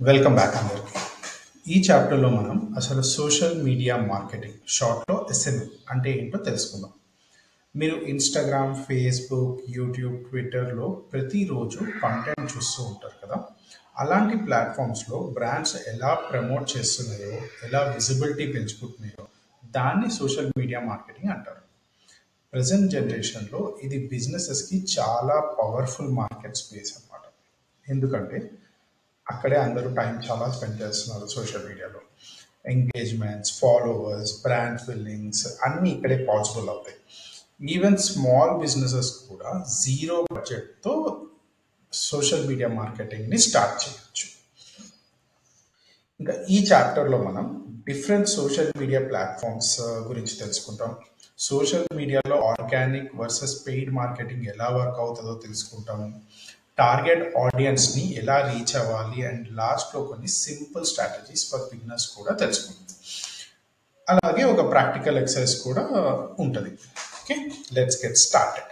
Welcome back అందరికి. ఈ చాప్టర్లో మనం అసలు సోషల్ మీడియా మార్కెటింగ్ షార్ట్లో ఎస్ఎంఎం అంటే ఏంటో తెలుసుకుందాం. మీరు ఇన్స్టాగ్రామ్, ఫేస్బుక్, యూట్యూబ్, ట్విట్టర్లో ప్రతిరోజు కంటెంట్ చూస్తూ ఉంటారు కదా. అలాంటి ప్లాట్ఫామ్స్లో బ్రాండ్స్ ఎలా ప్రమోట్ చేస్తున్నాయో, ఎలా విజిబిలిటీ పెంచుకుంటున్నాయో దాన్ని సోషల్ మీడియా మార్కెటింగ్ అంటారు. ప్రజెంట్ జనరేషన్లో ఇది బిజినెసెస్కి చాలా పవర్ఫుల్ మార్కెట్ స్పేస్ అన్నమాట. ఎందుకంటే అక్కడే అందరూ టైం చాలా స్పెండ్ చేస్తున్నారు సోషల్ మీడియాలో. ఎంగేజ్మెంట్స్, ఫాలోవర్స్, బ్రాండ్ బిల్డింగ్స్ అన్నీ ఇక్కడే పాసిబుల్ అవుతాయి. ఈవెన్ స్మాల్ బిజినెసెస్ కూడా జీరో బడ్జెట్తో సోషల్ మీడియా మార్కెటింగ్ని స్టార్ట్ చేయొచ్చు. ఇంకా ఈ చాప్టర్లో మనం డిఫరెంట్ సోషల్ మీడియా ప్లాట్ఫామ్స్ గురించి తెలుసుకుంటాం. సోషల్ మీడియాలో ఆర్గానిక్ వర్సెస్ పెయిడ్ మార్కెటింగ్ ఎలా వర్క్ అవుతుందో తెలుసుకుంటాము. టార్గెట్ ఆడియన్స్ని ఎలా రీచ్ అవ్వాలి అండ్ లాస్ట్లో కొన్ని సింపుల్ స్ట్రాటజీస్ ఫర్ బిగినర్స్ కూడా తెలుసుకుంటాం. అలాగే ఒక ప్రాక్టికల్ ఎక్సర్సైజ్ కూడా ఉంటుంది. Okay, let's get started.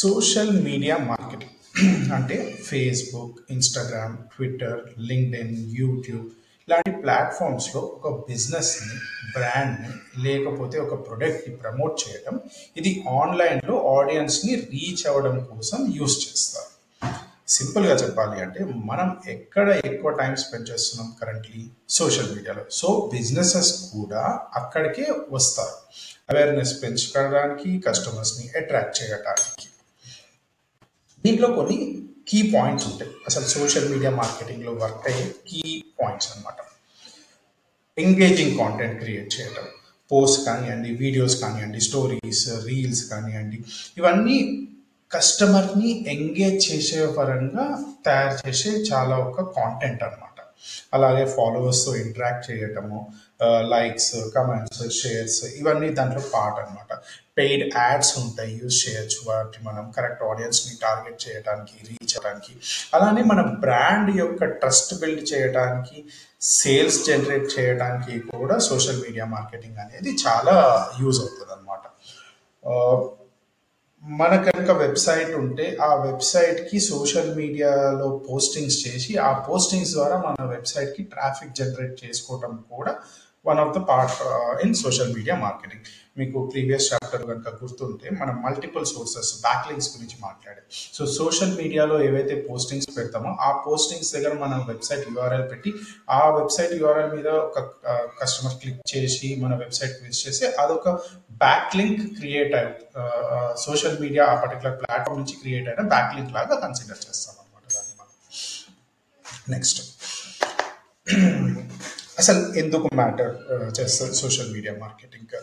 Social media marketing అంటే Facebook, Instagram, Twitter, LinkedIn, YouTube ఇలాంటి ప్లాట్ఫామ్స్లో ఒక బిజినెస్ని, బ్రాండ్ని లేకపోతే ఒక ప్రొడక్ట్ని ప్రమోట్ చేయడం, ఇది ఆన్లైన్లో ఆడియన్స్ని రీచ్ అవ్వడం కోసం యూస్ చేస్తారు. సింపుల్గా చెప్పాలి అంటే మనం ఎక్కడ ఎక్కువ టైం స్పెండ్ చేస్తున్నాం కరెంట్లీ? సోషల్ మీడియాలో. సో బిజినెసెస్ కూడా అక్కడికే వస్తారు, అవేర్నెస్ పెంచుకోవడానికి, కస్టమర్స్ని అట్రాక్ట్ చేయడానికి. దీంట్లో కొన్ని కీ పాయింట్స్ ఉంటాయి. అసలు సోషల్ మీడియా మార్కెటింగ్లో వర్క్ అయ్యే కీ పాయింట్స్ అనమాట. ఎంగేజింగ్ కాంటెంట్ క్రియేట్ చేయడం, పోస్ట్ కానివ్వండి, వీడియోస్ కానివ్వండి, స్టోరీస్, రీల్స్ కానివ్వండి, ఇవన్నీ కస్టమర్ని ఎంగేజ్ చేసే పరంగా తయారు చేసే చాలా ఒక కాంటెంట్ అనమాట. అలాగే ఫాలోవర్స్తో ఇంటరాక్ట్ చేయటము, లైక్స్, కమెంట్స్, షేర్స్ ఇవన్నీ దాంట్లో పార్ట్ అనమాట. పెయిడ్ యాడ్స్ ఉంటాయి, యూజ్ చేయొచ్చు వాటి మనం కరెక్ట్ ఆడియన్స్ని టార్గెట్ చేయడానికి, రీచ్ అవ్వడానికి. అలానే మన బ్రాండ్ యొక్క ట్రస్ట్ బిల్డ్ చేయడానికి, సేల్స్ జనరేట్ చేయడానికి కూడా సోషల్ మీడియా మార్కెటింగ్ అనేది చాలా యూజ్ అవుతుంది అనమాట. మన కనుక వెబ్సైట్ ఉంటే ఆ వెబ్సైట్కి సోషల్ మీడియాలో పోస్టింగ్స్ చేసి ఆ పోస్టింగ్స్ ద్వారా మన వెబ్సైట్కి ట్రాఫిక్ జనరేట్ చేసుకోవడం కూడా one of the part in social media marketing. మీకు ప్రీవియస్ చాప్టర్ కనుక గుర్తుంటే మనం మల్టిపుల్ సోర్సెస్, బ్యాక్లింక్స్ గురించి మాట్లాడాం. సో సోషల్ మీడియాలో ఏవైతే పోస్టింగ్స్ పెడతామో ఆ పోస్టింగ్స్ దగ్గర మన వెబ్సైట్ యూఆర్ఎల్ పెట్టి ఆ వెబ్సైట్ యూఆర్ఎల్ మీద ఒక కస్టమర్ క్లిక్ చేసి మన వెబ్సైట్ విజిట్ చేసి అదొక బ్యాక్ లింక్ క్రియేట్ అయి సోషల్ మీడియా ఆ పర్టికులర్ ప్లాట్ఫామ్ నుంచి క్రియేట్ అయిన బ్యాక్ లింక్ లాగా కన్సిడర్ చేస్తాం అనమాట దాన్ని మనం. నెక్స్ట్, అసలు ఎందుకు మ్యాటర్ చేస్తుంది social media marketing?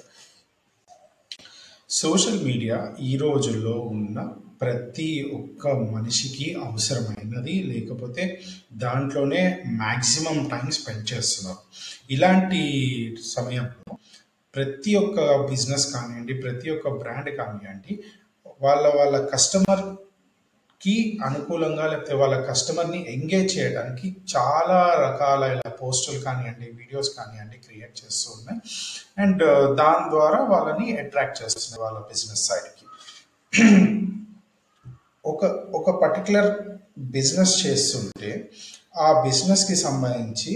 Social media ఈ రోజుల్లో ఉన్న ప్రతి ఒక్క మనిషికి అవసరమైనది, లేకపోతే దాంట్లోనే మ్యాక్సిమం టైం స్పెండ్ చేస్తున్నారు. ఇలాంటి సమయంలో ప్రతి ఒక్క బిజినెస్ కానివ్వండి, ప్రతి ఒక్క బ్రాండ్ కానివ్వండి, వాళ్ళ కస్టమర్కి అనుకూలంగా లేకపోతే వాళ్ళ కస్టమర్ని ఎంగేజ్ చేయడానికి చాలా రకాలైన పోస్టులు కానివ్వండి, వీడియోస్ కానివ్వండి క్రియేట్ చేస్తూ ఉన్నాయి. అండ్ దాని ద్వారా వాళ్ళని అట్రాక్ట్ చేస్తున్నాయి వాళ్ళ బిజినెస్ సైడ్కి. ఒక పర్టికులర్ బిజినెస్ చేస్తుంటే ఆ బిజినెస్కి సంబంధించి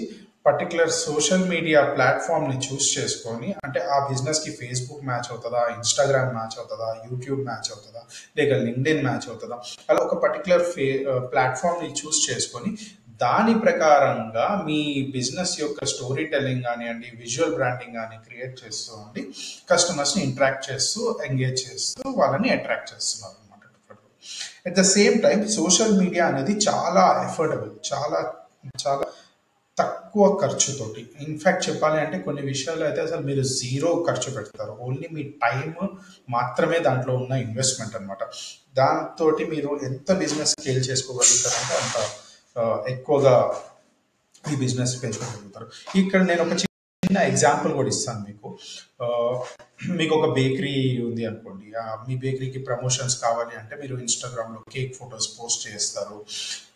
పర్టికులర్ సోషల్ మీడియా ప్లాట్ఫామ్ని చూస్ చేసుకొని, అంటే ఆ బిజినెస్కి ఫేస్బుక్ మ్యాచ్ అవుతుందా, ఇన్స్టాగ్రామ్ మ్యాచ్ అవుతుందా, యూట్యూబ్ మ్యాచ్ అవుతుందా, లేక లింక్డ్ఇన్ మ్యాచ్ అవుతుందా, అలా ఒక పర్టికులర్ ప్లాట్ఫామ్ని చూస్ చేసుకొని దాని ప్రకారంగా మీ బిజినెస్ యొక్క స్టోరీ టెల్లింగ్ కానివ్వండి, విజువల్ బ్రాండింగ్ కానీ క్రియేట్ చేస్తూ ఉండి కస్టమర్స్ని ఇంటరాక్ట్ చేస్తూ, ఎంగేజ్ చేస్తూ వాళ్ళని అట్రాక్ట్ చేస్తున్నారు అనమాట. At the same time social media అనేది చాలా ఎఫోర్డబుల్, చాలా చాలా తక్కువ ఖర్చుతోటి. ఇన్ఫ్యాక్ట్ చెప్పాలి అంటే కొన్ని విషయాలు అయితే అసలు మీరు జీరో ఖర్చు పెడతారు, ఓన్లీ మీ టైం మాత్రమే దాంట్లో ఉన్న ఇన్వెస్ట్మెంట్ అనమాట. దాంతో మీరు ఎంత బిజినెస్ స్కేల్ చేసుకోగలుగుతారంటే అంత ఎక్కువగా ఈ బిజినెస్ పెంచుకోగలుగుతారు. ఇక్కడ నేను ఒక చిన్న ఎగ్జాంపుల్ కూడా ఇస్తాను మీకు. మీకు ఒక బేకరీ ఉంది అనుకోండి, మీ బేకరీకి ప్రమోషన్స్ కావాలి అంటే మీరు ఇన్స్టాగ్రామ్లో కేక్ ఫొటోస్ పోస్ట్ చేస్తారు,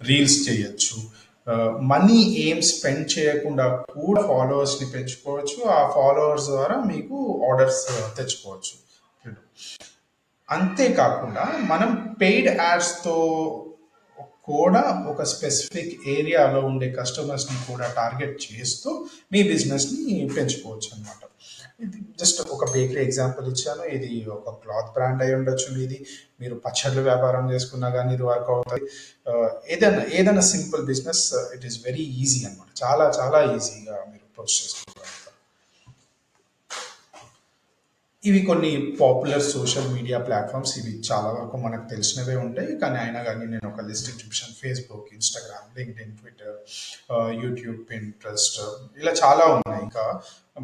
రీల్స్ చేయొచ్చు. మనీ ఏం స్పెండ్ చేయకుండా కూడా ఫాలోవర్స్ని పెంచుకోవచ్చు, ఆ ఫాలోవర్స్ ద్వారా మీకు ఆర్డర్స్ తెచ్చుకోవచ్చు. అంతేకాకుండా మనం పెయిడ్ యాడ్స్తో కూడా ఒక స్పెసిఫిక్ ఏరియాలో ఉండే కస్టమర్స్ని కూడా టార్గెట్ చేస్తూ మీ బిజినెస్ని పెంచుకోవచ్చు అనమాట. ఇది జస్ట్ ఒక బేకరీ ఎగ్జాంపుల్ ఇచ్చాను. ఇది ఒక క్లాత్ బ్రాండ్ అయి ఉండొచ్చు. ఇది మీరు పచ్చళ్ళు వ్యాపారం చేసుకున్నా కానీ ఇది వర్క్ అవుతుంది. ఏదైనా ఏదైనా simple business, it is very easy అనమాట. చాలా చాలా ఈజీగా మీరు పోస్ట్ చేసుకోగలుగుతారు. ఇవి కొన్ని పాపులర్ సోషల్ మీడియా ప్లాట్ఫామ్స్. ఇవి చాలా వరకు మనకు తెలిసినవే ఉంటాయి, కానీ అయినా కానీ నేను ఒక లిస్ట్ చూపించాను. Facebook, Instagram, LinkedIn, Twitter, YouTube, Pinterest, ఇలా చాలా ఉన్నాయి ఇంకా.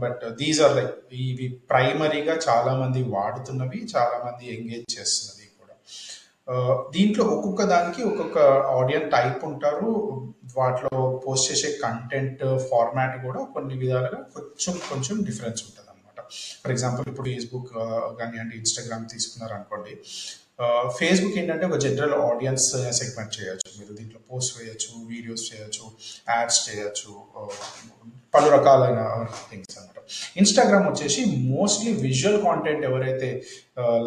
బట్ దీస్ ఆర్ లైక్ ఇవి ప్రైమరీగా చాలా మంది వాడుతున్నవి, చాలా మంది ఎంగేజ్ చేస్తున్నవి కూడా. దీంట్లో ఒక్కొక్క దానికి ఒక్కొక్క ఆడియన్స్ టైప్ ఉంటారు. వాటిలో పోస్ట్ చేసే కంటెంట్ ఫార్మాట్ కూడా కొన్ని విధాలుగా కొంచెం కొంచెం డిఫరెన్స్ ఉంటుంది. ఫర్ ఎగ్జాంపుల్ ఇప్పుడు ఫేస్బుక్ కానివ్వండి, ఇన్స్టాగ్రామ్ తీసుకున్నారు అనుకోండి. ఫేస్బుక్ ఏంటంటే ఒక జనరల్ ఆడియన్స్ సెగ్మెంట్ చేయొచ్చు. మీరు దీంట్లో పోస్ట్ చేయొచ్చు, వీడియోస్ చేయొచ్చు, యాడ్స్ చేయొచ్చు, పలు రకాలైన థింగ్స్ అనమాట. ఇన్స్టాగ్రామ్ వచ్చేసి మోస్ట్లీ విజువల్ కాంటెంట్ ఎవరైతే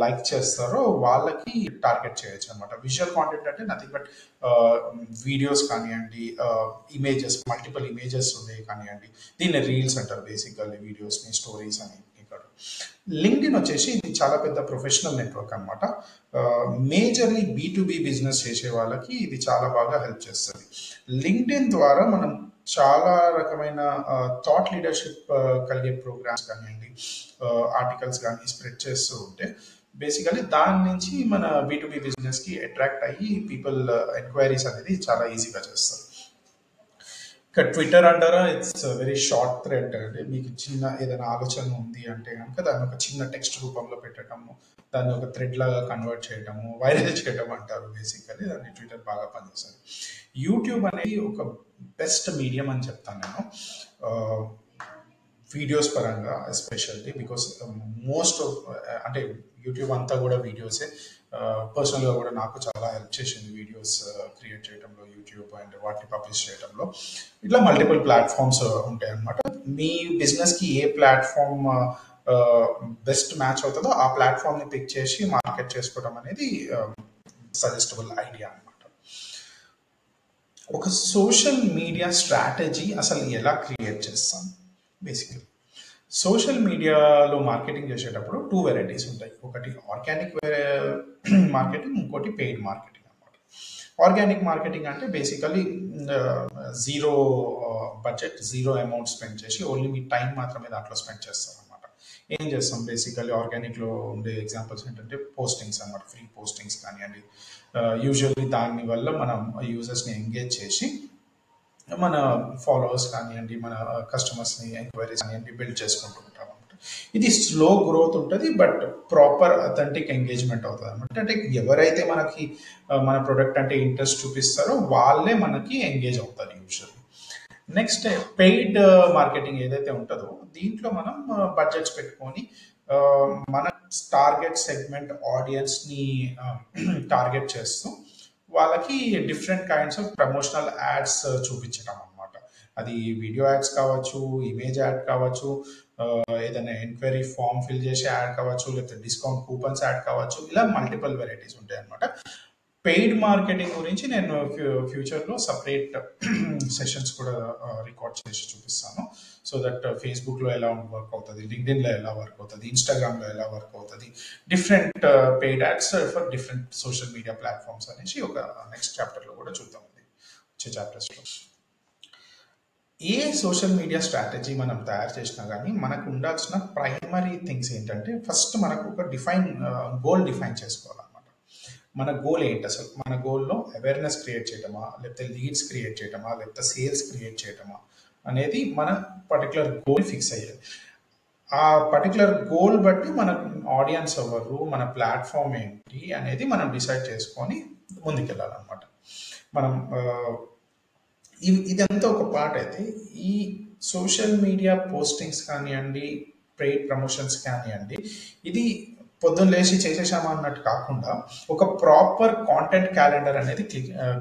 లైక్ చేస్తారో వాళ్ళకి టార్గెట్ చేయొచ్చు అనమాట. విజువల్ కాంటెంట్ అంటే నథింగ్ బట్ వీడియోస్ కానివ్వండి, ఇమేజెస్, మల్టిపుల్ ఇమేజెస్ ఉన్నాయి కానివ్వండి. దీన్ని రీల్స్ అంటారు బేసిక్గా, వీడియోస్ని, స్టోరీస్ అని. లింక్డ్ఇన్ వచ్చేసి ఇది చాలా పెద్ద ప్రొఫెషనల్ నెట్వర్క్ అనమాట. మేజర్లీ B2B బిజినెస్ చేసే వాళ్ళకి ఇది చాలా బాగా హెల్ప్ చేస్తుంది. లింక్డ్ఇన్ ద్వారా మనం చాలా రకమైన థాట్ లీడర్షిప్ కలిగే ప్రోగ్రామ్స్ కానివ్వండి, ఆర్టికల్స్ కానీ స్ప్రెడ్ చేస్తూ ఉంటే బేసికలీ దాని నుంచి మన B2B బిజినెస్కి అట్రాక్ట్ అయ్యి పీపుల్ ఎంక్వైరీస్ అనేది చాలా ఈజీగా చేస్తారు. ఇక ట్విట్టర్ అంటారా, ఇట్స్ వెరీ షార్ట్ థ్రెడ్. అంటే మీకు చిన్న ఏదైనా ఆలోచన ఉంది అంటే కనుక దాన్ని ఒక చిన్న టెక్స్ట్ రూపంలో పెట్టడము, దాన్ని ఒక థ్రెడ్ లాగా కన్వర్ట్ చేయడము, వైరల్ చేయడం అంటారు బేసికలీ. దాన్ని ట్విట్టర్ బాగా పనిచేస్తుంది. యూట్యూబ్ అనేది ఒక బెస్ట్ మీడియం అని చెప్తాను నేను, వీడియోస్ పరంగా ఎస్పెషల్లీ. బికాస్ మోస్ట్ ఆఫ్ అంటే యూట్యూబ్ అంతా కూడా వీడియోసే. పర్సనల్గా కూడా నాకు చాలా హెల్ప్ చేసింది వీడియోస్ క్రియేట్ చేయడంలో యూట్యూబ్, అండ్ వాటిని పబ్లిష్ చేయడంలో. ఇట్లా మల్టిపుల్ ప్లాట్ఫామ్స్ ఉంటాయి అన్నమాట. మీ బిజినెస్కి ఏ ప్లాట్ఫామ్ బెస్ట్ మ్యాచ్ అవుతుందో ఆ ప్లాట్ఫామ్ని పిక్ చేసి మార్కెట్ చేసుకోవడం అనేది సజెస్టబుల్ ఐడియా అనమాట. ఒక సోషల్ మీడియా స్ట్రాటజీ అసలు ఎలా క్రియేట్ చేస్తాం? బేసికలీ సోషల్ మీడియాలో మార్కెటింగ్ చేసేటప్పుడు 2 వెరైటీస్ ఉంటాయి. ఒకటి ఆర్గానిక్ మార్కెటింగ్, ఇంకోటి పెయిడ్ మార్కెటింగ్ అనమాట. ఆర్గానిక్ మార్కెటింగ్ అంటే basically zero budget, zero amount spend చేసి ఓన్లీ మీ టైం మాత్రమే దాంట్లో స్పెండ్ చేస్తాం అనమాట. ఏం చేస్తాం బేసికలీ ఆర్గానిక్లో ఉండే ఎగ్జాంపుల్స్ ఏంటంటే పోస్టింగ్స్ అనమాట. ఫ్రీ పోస్టింగ్స్ కానివ్వండి. యూజువల్లీ దానివల్ల మనం యూజర్స్ని ఎంగేజ్ చేసి మన ఫాలోవర్స్ కానివ్వండి, మన కస్టమర్స్ని, ఎంక్వైరీస్ కానివ్వండి బిల్డ్ చేసుకుంటూ ఉంటాం అనమాట. ఇది స్లో గ్రోత్ ఉంటుంది, బట్ ప్రాపర్ అథెంటిక్ ఎంగేజ్మెంట్ అవుతుంది అనమాట. అంటే ఎవరైతే మనకి మన ప్రొడక్ట్ అంటే ఇంట్రెస్ట్ చూపిస్తారో వాళ్ళే మనకి ఎంగేజ్ అవుతారు యూజువల్లీ. నెక్స్ట్ పెయిడ్ మార్కెటింగ్ ఏదైతే ఉంటుందో దీంట్లో మనం బడ్జెట్స్ పెట్టుకొని మన టార్గెట్ సెగ్మెంట్ ఆడియన్స్ని టార్గెట్ చేస్తూ వాళ్ళకి different kinds of promotional ads చూపించడం అనమాట. అది వీడియో యాడ్స్ కావచ్చు, ఇమేజ్ యాడ్ కావచ్చు, ఏదైనా ఎంక్వైరీ ఫామ్ ఫిల్ చేసే యాడ్ కావచ్చు, లేకపోతే డిస్కౌంట్ కూపన్స్ యాడ్ కావచ్చు. ఇలా మల్టిపుల్ వెరైటీస్ ఉంటాయి అనమాట. పెయిడ్ మార్కెటింగ్ గురించి నేను ఫ్యూచర్లో సపరేట్ సెషన్స్ కూడా రికార్డ్ చేసి చూపిస్తాను. సో దట్ ఫేస్బుక్లో ఎలా వర్క్ అవుతుంది, లింక్డ్ఇన్లో ఎలా వర్క్ అవుతుంది, ఇన్స్టాగ్రామ్లో ఎలా వర్క్ అవుతుంది, different paid ads for different social media platforms అనేసి ఒక నెక్స్ట్ చాప్టర్లో కూడా చూద్దాం. వచ్చే చాప్టర్స్లో ఏ సోషల్ మీడియా స్ట్రాటజీ మనం తయారు చేసినా కానీ మనకు ఉండాల్సిన ప్రైమరీ థింగ్స్ ఏంటంటే ఫస్ట్ మనకు ఒక గోల్ డిఫైన్ చేసుకోవాలి. మన గోల్ ఏంటి అసలు? మన గోల్లో అవేర్నెస్ క్రియేట్ చేయటమా, లేకపోతే లీడ్స్ క్రియేట్ చేయటమా, లేకపోతే సేల్స్ క్రియేట్ చేయటమా అనేది మన పర్టికులర్ గోల్ ఫిక్స్ అయ్యేది. ఆ పర్టికులర్ గోల్ బట్టి మన ఆడియన్స్ ఎవరు, మన ప్లాట్ఫామ్ ఏంటి అనేది మనం డిసైడ్ చేసుకొని ముందుకెళ్ళాలన్నమాట. మనం ఇదంతా ఒక పార్ట్ అయితే ఈ సోషల్ మీడియా పోస్టింగ్స్ కానివ్వండి, పెయిడ్ ప్రమోషన్స్ కానివ్వండి, ఇది పొద్దున్న లేచి చేసేసామా అన్నట్టు కాకుండా ఒక ప్రాపర్ కాంటెంట్ క్యాలెండర్ అనేది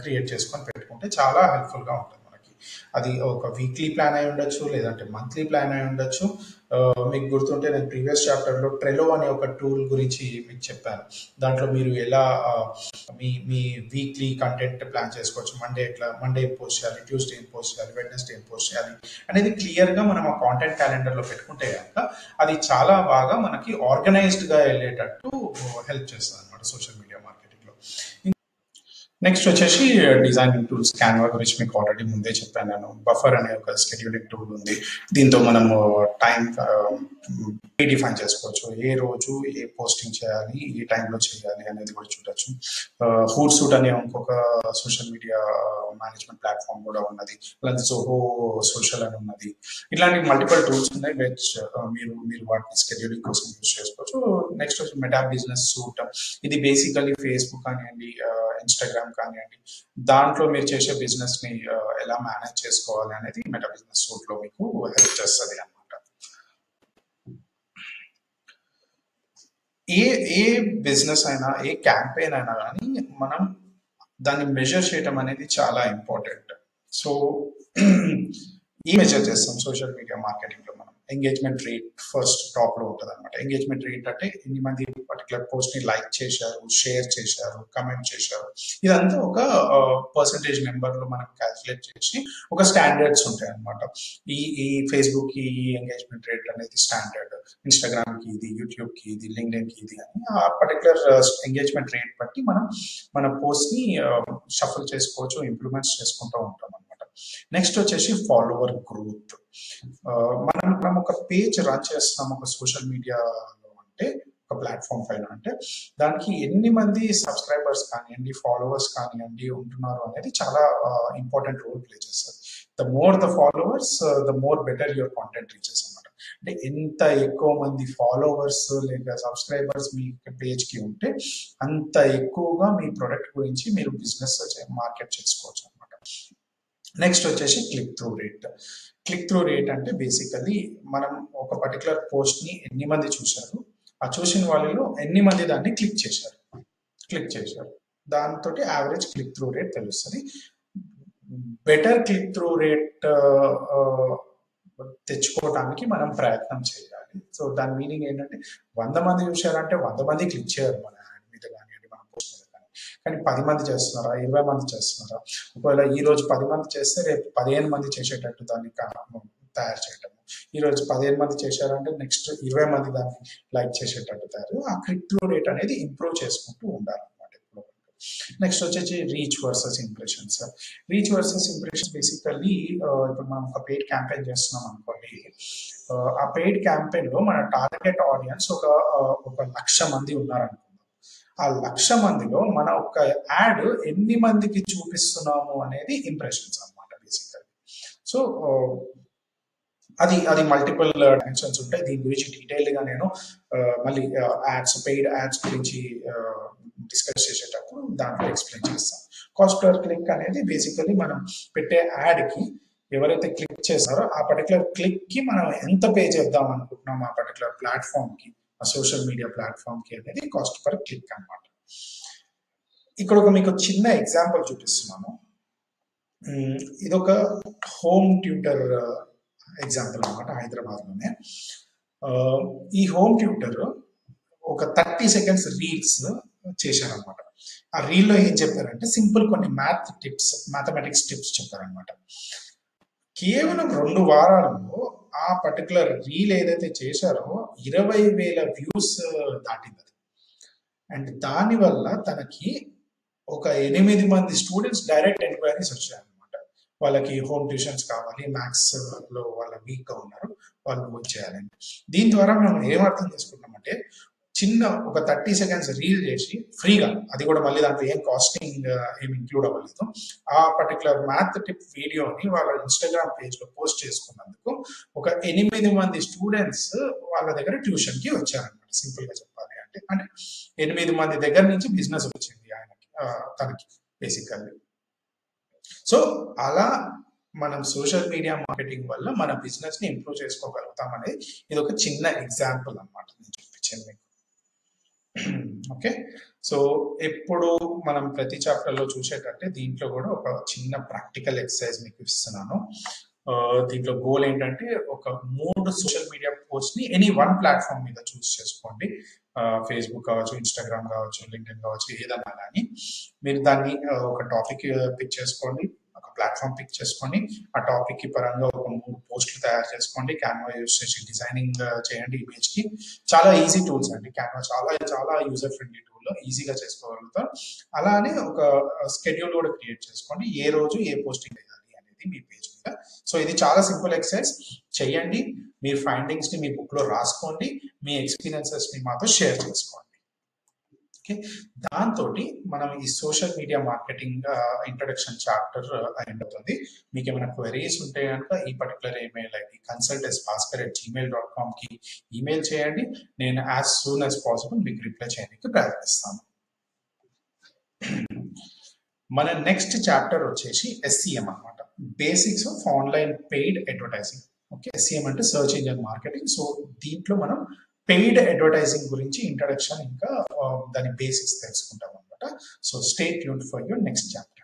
క్రియేట్ చేసుకొని పెట్టుకుంటే చాలా హెల్ప్ఫుల్గా ఉంటుంది మనకి. అది ఒక వీక్లీ ప్లాన్ అయి ఉండొచ్చు, లేదంటే మంత్లీ ప్లాన్ అయి ఉండొచ్చు. మీకు గుర్తుంటే నేను ప్రీవియస్ చాప్టర్లో ట్రెలో అనే ఒక టూల్ గురించి మీకు చెప్పాను. దాంట్లో మీరు ఎలా మీ వీక్లీ కంటెంట్ ప్లాన్ చేసుకోవచ్చు. మండే ఏం పోస్ట్ చేయాలి, ట్యూస్డే ఏం పోస్ట్ చేయాలి, వెడ్నెస్డే ఏం పోస్ట్ చేయాలి అనేది క్లియర్గా మనం ఆ కాంటెంట్ క్యాలెండర్లో పెట్టుకుంటే కనుక అది చాలా బాగా మనకి ఆర్గనైజ్డ్గా వెళ్ళేటట్టు హెల్ప్ చేస్తుంది అనమాట సోషల్ మీడియా మార్కెటింగ్లో. నెక్స్ట్ వచ్చేసి డిజైనింగ్ టూల్స్. క్యాన్వా గురించి మీకు ఆల్రెడీ ముందే చెప్పాను నేను. బఫర్ అనే ఒక స్కెడ్యూలింగ్ టూల్ ఉంది. దీంతో మనము టైం డిఫైన్ చేసుకోవచ్చు. ఏ రోజు ఏ పోస్టింగ్ చేయాలి, ఏ టైంలో చేయాలి అనేది కూడా చూడొచ్చు. ఫుడ్ సూట్ అనే ఇంకొక సోషల్ మీడియా మేనేజ్మెంట్ ప్లాట్ఫామ్ కూడా ఉన్నది. అలాగే జోహో సోషల్ అని ఉన్నది. ఇట్లాంటి మల్టిపుల్ టూల్స్ ఉన్నాయి విచ్ మీరు వాటిని స్కెడ్యూలింగ్ కోసం యూజ్ చేసుకోవచ్చు. నెక్స్ట్ వచ్చి మెటా బిజినెస్ సూట్. ఇది బేసికలీ ఫేస్బుక్ కానివ్వండి, ఇన్స్టాగ్రామ్ కానివ్వండి, దాంట్లో మీరు చేసే బిజినెస్ ని ఎలా మేనేజ్ చేసుకోవాలి అనేది మెటా బిజినెస్ సూట్ లో మీకు హెల్ప్ చేస్తుంది అనమాట. ఏ బిజినెస్ అయినా, ఏ క్యాంపెయిన్ అయినా కానీ మనం దాన్ని మెజర్ చేయడం అనేది చాలా ఇంపార్టెంట్. సో ఈ మెజర్ చేస్తాం సోషల్ మీడియా మార్కెటింగ్ లో మనం. ఎంగేజ్మెంట్ రేట్ ఫస్ట్ టాప్ లో ఉంటుంది అనమాట. ఎంగేజ్మెంట్ రేట్ అంటే ఎన్ని మంది పర్టికులర్ పోస్ట్ ని లైక్ చేశారు, షేర్ చేశారు, కమెంట్ చేశారు. ఇదంతా ఒక పర్సంటేజ్ నెంబర్ లో మనం క్యాల్కులేట్ చేసి ఒక స్టాండర్డ్స్ ఉంటాయి అనమాట. ఈ ఫేస్బుక్ కి ఈ ఎంగేజ్మెంట్ రేట్ అనేది స్టాండర్డ్, ఇన్స్టాగ్రామ్ కి ఇది, యూట్యూబ్ కి ఇది, లింక్డ్ఇన్ కి ఇది అని ఆ పర్టికులర్ ఎంగేజ్మెంట్ రేట్ బట్టి మనం మన పోస్ట్ ని షఫల్ చేసుకోవచ్చు, ఇంప్రూవ్మెంట్స్ చేసుకుంటూ ఉంటాం అనమాట. నెక్స్ట్ వచ్చేసి ఫాలోవర్ గ్రోత్. మనం ఒక పేజ్ రన్ చేస్తున్నాం ఒక సోషల్ మీడియాలో అంటే, ఒక ప్లాట్ఫామ్ పైన అంటే, దానికి ఎన్ని మంది సబ్స్క్రైబర్స్ కానివ్వండి, ఫాలోవర్స్ కానివ్వండి ఉంటున్నారు అనేది చాలా ఇంపార్టెంట్ రోల్ ప్లే చేస్తారు. The more the followers, the more better your content reaches అనమాట. అంటే ఎంత ఎక్కువ మంది ఫాలోవర్స్ లేక సబ్స్క్రైబర్స్ మీ పేజ్ కి ఉంటే అంత ఎక్కువగా మీ ప్రొడక్ట్ గురించి మీరు బిజినెస్ మార్కెట్ చేసుకోవచ్చు అనమాట. నెక్స్ట్ వచ్చేసి click through rate. Click through rate అంటే బేసికలీ మనం ఒక పర్టికులర్ పోస్ట్ ని ఎన్ని మంది చూశారు, ఆ చూసిన వాళ్ళలో ఎన్ని మంది దాన్ని క్లిక్ చేశారు, దాంతో యావరేజ్ క్లిక్ త్రూ రేట్ తెలుస్తుంది. బెటర్ క్లిక్ త్రూ రేట్ తెచ్చుకోవడానికి మనం ప్రయత్నం చేయాలి. సో దాని మీనింగ్ ఏంటంటే 100 మంది చూశారంటే 100 మంది క్లిక్ చేయరు మన యాడ్ మీద కానివ్వండి, మన పోస్ట్ మీద కానీ 10 మంది చేస్తున్నారా, 20 మంది చేస్తున్నారా. ఒకవేళ ఈ రోజు 10 మంది చేస్తే రేపు 15 మంది చేసేటట్టు దాన్ని తయారు చేయటం. ఈ రోజు 15 మంది చేశారంటే నెక్స్ట్ 20 మంది దాన్ని లైక్ చేసేటట్టు తయారు. ఆ క్లిక్ త్రూ రేట్ అనేది ఇంప్రూవ్ చేసుకుంటూ ఉండాలన్నమాట. నెక్స్ట్ వచ్చేసి reach versus impressions. Reach versus impressions basically ఇప్పుడు మనం ఒక పెయిడ్ క్యాంపెయిన్ చేస్తున్నాం అనుకోండి. ఆ పెయిడ్ క్యాంపెయిన్ లో మన టార్గెట్ ఆడియన్స్ ఒక 1,00,000 మంది ఉన్నారనుకుందాం. ఆ 1,00,000 మందిలో మన ఒక యాడ్ ఎన్ని మందికి చూపిస్తున్నాము అనేది ఇంప్రెషన్స్ అనమాట బేసికల్లీ. సో అది మల్టిపుల్ డైమెన్షన్స్ ఉంటాయి. దీని గురించి డీటెయిల్ గా నేను మళ్ళీ పెయిడ్ యాడ్స్ గురించి డిస్కస్ చేసేటప్పుడు దాంట్లో ఎక్స్ప్లెయిన్ చేస్తాం. కాస్ట్ పర్ క్లిక్ అనేది బేసికలీ మనం పెట్టే యాడ్ కి ఎవరైతే క్లిక్ చేస్తారో ఆ పర్టికులర్ క్లిక్ కి మనం ఎంత పే చేద్దాం అనుకుంటున్నాం ఆ పర్టికులర్ ప్లాట్ఫామ్ కి, ఆ సోషల్ మీడియా ప్లాట్ఫామ్ కి అనేది కాస్ట్ పర్ క్లిక్ అనమాట. ఇక్కడ ఒక మీకు చిన్న ఎగ్జాంపుల్ చూపిస్తున్నాను. ఇదొక హోమ్ ట్యూటర్ ఎగ్జాంపుల్ అనమాట, హైదరాబాద్ లోనే. ఈ హోమ్ ట్యూటర్ ఒక 30 సెకండ్స్ రీల్స్ చేశారనమాట. ఆ రీల్ లో ఏం చెప్పారంటే సింపుల్ కొన్ని మ్యాథమెటిక్స్ టిప్స్ చెప్పారనమాట. కేవలం 2 వారాల్లో ఆ పర్టికులర్ రీల్ ఏదైతే చేశారో 20,000 వ్యూస్ దాటింది. అండ్ దానివల్ల తనకి ఒక 8 మంది స్టూడెంట్స్ డైరెక్ట్ ఎంక్వైరీస్ వచ్చాయన్నమాట. వాళ్ళకి హోమ్ ట్యూషన్స్ కావాలి, మ్యాథ్స్ లో వాళ్ళ వీక్ గా ఉన్నారు, వాళ్ళు వచ్చేయాలని. దీని ద్వారా మనం ఏం అర్థం చేసుకుంటామంటే, చిన్న ఒక 30 సెకండ్స్ రీల్ చేసి ఫ్రీగా, అది కూడా మళ్ళీ దాంట్లో ఏం కాస్టింగ్ ఏం ఇంక్లూడ్ అవ్వలేదు, ఆ పర్టికులర్ మ్యాథ్ టిప్ వీడియోని వాళ్ళ ఇన్స్టాగ్రామ్ పేజ్ లో పోస్ట్ చేసుకున్నందుకు ఒక 8 మంది స్టూడెంట్స్ వాళ్ళ దగ్గర ట్యూషన్ కి వచ్చారనమాట. సింపుల్ గా చెప్పాలి అంటే 8 మంది దగ్గర నుంచి బిజినెస్ వచ్చింది ఆయనకి, తనకి బేసికల్లీ. సో అలా మనం సోషల్ మీడియా మార్కెటింగ్ వల్ల మన బిజినెస్ ని ఇంప్రూవ్ చేసుకోగలుగుతాం అనేది ఇది ఒక చిన్న ఎగ్జాంపుల్ అనమాట నేను చూపించాను మీకు. ఓకే. సో ఎప్పుడు మనం ప్రతి చాప్టర్లో చూసేటట్టే దీంట్లో కూడా ఒక చిన్న ప్రాక్టికల్ ఎక్సర్సైజ్ మీకు ఇస్తున్నాను. దీంట్లో గోల్ ఏంటంటే ఒక 3 సోషల్ మీడియా పోస్ట్ని ఎనీ వన్ ప్లాట్ఫామ్ మీద చూస్ చేసుకోండి. ఫేస్బుక్ కావచ్చు, ఇన్స్టాగ్రామ్ కావచ్చు, లింక్డ్ఇన్ కావచ్చు, ఏదన్నా కానీ మీరు దాన్ని ఒక టాపిక్ పిక్ చేసుకోండి, ఒక ప్లాట్ఫామ్ పిక్ చేసుకోండి, ఆ టాపిక్ కి పరంగా ఒక 3 పోస్టులు తయారు చేసుకోండి, క్యాన్వా యూస్ చేసి డిజైనింగ్ చేయండి ఇమేజ్ కి. చాలా ఈజీ టూల్స్ అండి క్యాన్వా, చాలా చాలా యూజర్ ఫ్రెండ్లీ టూల్, ఈజీగా చేసుకోగలుగుతాం. అలానే ఒక స్కెడ్యూల్ కూడా క్రియేట్ చేసుకోండి, ఏ రోజు ఏ పోస్టింగ్ వేయాలి అనేది మీ పేజ్ మీద. సో ఇది చాలా సింపుల్ ఎక్సర్సైజ్, చెయ్యండి. మీ ఫైండింగ్స్ ని మీ బుక్ లో రాసుకోండి, మీ ఎక్స్పీరియన్సెస్ ని మాతో షేర్ చేసుకోండి. ఓకే, దాంతో మనం ఈ social media marketing introduction chapter end అవుతుంది. మీకు ఏమైనా క్వెరీస్ ఉంటే కనుక ఈ పర్టికులర్ ఈమెయిల్ ఐడి consultesbhaskar@gmail.com కి ఈమెయిల్ చేయండి. నేను యాజ్ సూన్ యాజ్ పాసిబుల్ మీకు రిప్లై చేయడానికి ప్రయత్నిస్తాను. మన నెక్స్ట్ చాప్టర్ వచ్చేసి SEM అనమాట, basics of online paid advertising. Okay, SEM అంటే సర్చ్ ఇంజిన్ మార్కెటింగ్. సో దీంట్లో మనం పెయిడ్ అడ్వర్టైజింగ్ గురించి ఇంట్రడక్షన్ ఇంకా దాని బేసిక్స్ తెలుసుకుంటాం అనమాట. So stay tuned for your next chapter.